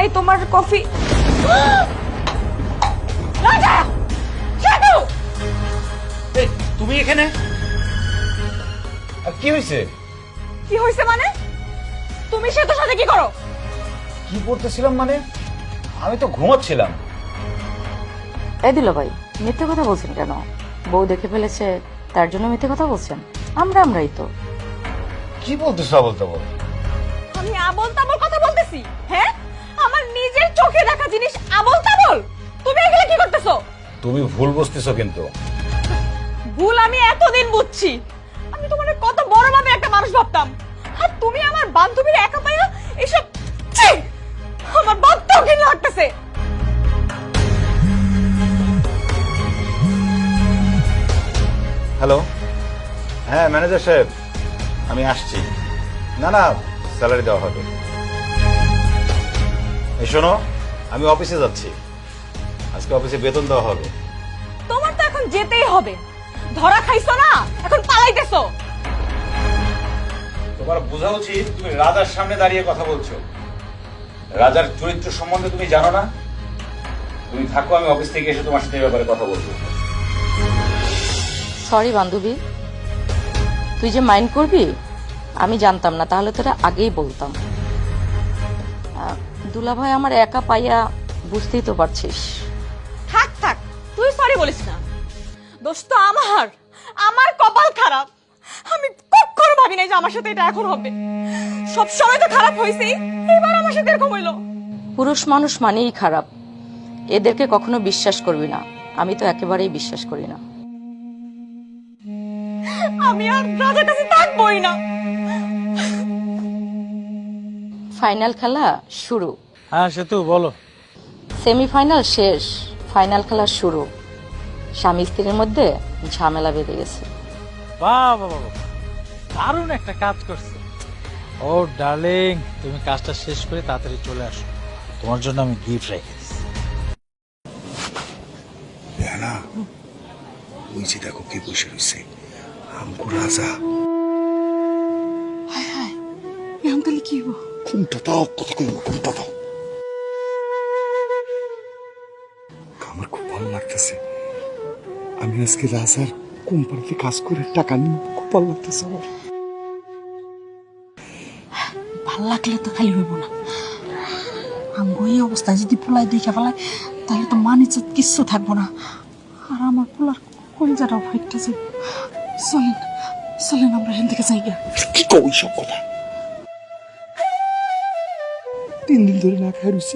এই তোমার কফি। রাজা, শাটু! এই তুমি এখানে? আর কি হয়েছে? কি হয়েছে মানে? তুমি সেতুর সাথে কি করো? কি করতেছিলাম মানে? আমি তো ঘুমাচ্ছিলাম। এই দিল ভাই, মিথ্যে কথা বলছেন কেন? বউ দেখে ফেলেছে তার জন্য মিথ্যে কথা বলছেন? আমরাই তো। কি বলতেছ আবল তাবল? আমি আবল তাবল কথা বলতেছি? হ্যাঁ, আমার নিজের চোখে দেখা জিনিস আবল তাবল? তুমি এগুলো কি করতেছো? তুমি ভুল বুঝতেছো কিন্তু। ভুল আমি এতদিন বুঝছি। আমি তোমার কত বড় ভাবে একটা মানুষ ভাবতাম, আর তুমি আমার বান্ধবীর একা পাইয়া এসব। ছি! আমার বাচ্চাও ঘৃণা লাগতেছে। হ্যালো, হ্যাঁ ম্যানেজার সাহেব, আমি আসছি। না না, স্যালারি দেওয়া হবে। এই শোনো, আমি অফিসে যাচ্ছি। আজকে অফিসে বেতন দেওয়া হবে। তোমার তো এখন যেতেই হবে। ধরা খাইছো না, এখন পালাইতেছো। তোমার বোঝা উচিত তুমি রাজার সামনে দাঁড়িয়ে কথা বলছো। রাজার চরিত্র সম্বন্ধে তুমি জানো না। তুমি থাকো, আমি অফিস থেকে এসে তোমার সাথে এই ব্যাপারে কথা বলবো। সরি বান্ধবী, তুই যে মাইন্ড করবি আমি জানতাম না, তাহলে তোরা আগেই বলতাম। দুলাভাই আমার একা পাইয়া, বুঝতেই তো পারছিস। থাক থাক, তুই সরি বলিস না। দোষ তো আমার কপাল খারাপ। আমি কখনো ভাবি নাই যে আমার সাথে এটা এখন হবে। সব সময় তো খারাপ হইছেই, এবার আমার সাথে এরকম হইলো। পুরুষ মানুষ মানেই খারাপ, এদেরকে কখনো বিশ্বাস করবি না। আমি তো একেবারেই বিশ্বাস করি না। আমি আর রাজার কাছে থাকবোই না। ফাইনাল খেলা শুরু। হ্যাঁ সেতু বলো। সেমিফাইনাল শেষ, ফাইনাল খেলা শুরু। স্বামী স্ত্রীর মধ্যে ঝামেলা বেঁধে গেছে। বাহ বাহ বাহ, দারুণ একটা কাজ করছে। ও ডার্লিং, তুমি কাজটা শেষ করে তাড়াতাড়ি চলে আসো, তোমার জন্য আমি গিফট রেখেছি। না, ওই যে দেখো কে বসে রয়েছে, আমগো রাজা। এখন তাহলে কি হবো? কোনটা দাও, কথা কইব, কোনটা দাও। আমার খুব ভালো লাগতেছে। আমি আজকে রাজার কোম্পানিতে কাজ করে টাকা নিব, খুব ভালো লাগতেছে আমার। ভাল লাগলে তো খালি হইব না, আমগো এই অবস্থায় যদি পোলাই দেখে ফেলায় তাহলে তো মানিজ্জত কিচ্ছু থাকবো না। আর আমার পোলার কলজাটাও ফাইটতেছে। চলেন চলেন আমরা এখান থেকে যাই। কি কই সব কথা? 3 দিন ধরে না খাই রয়েছে।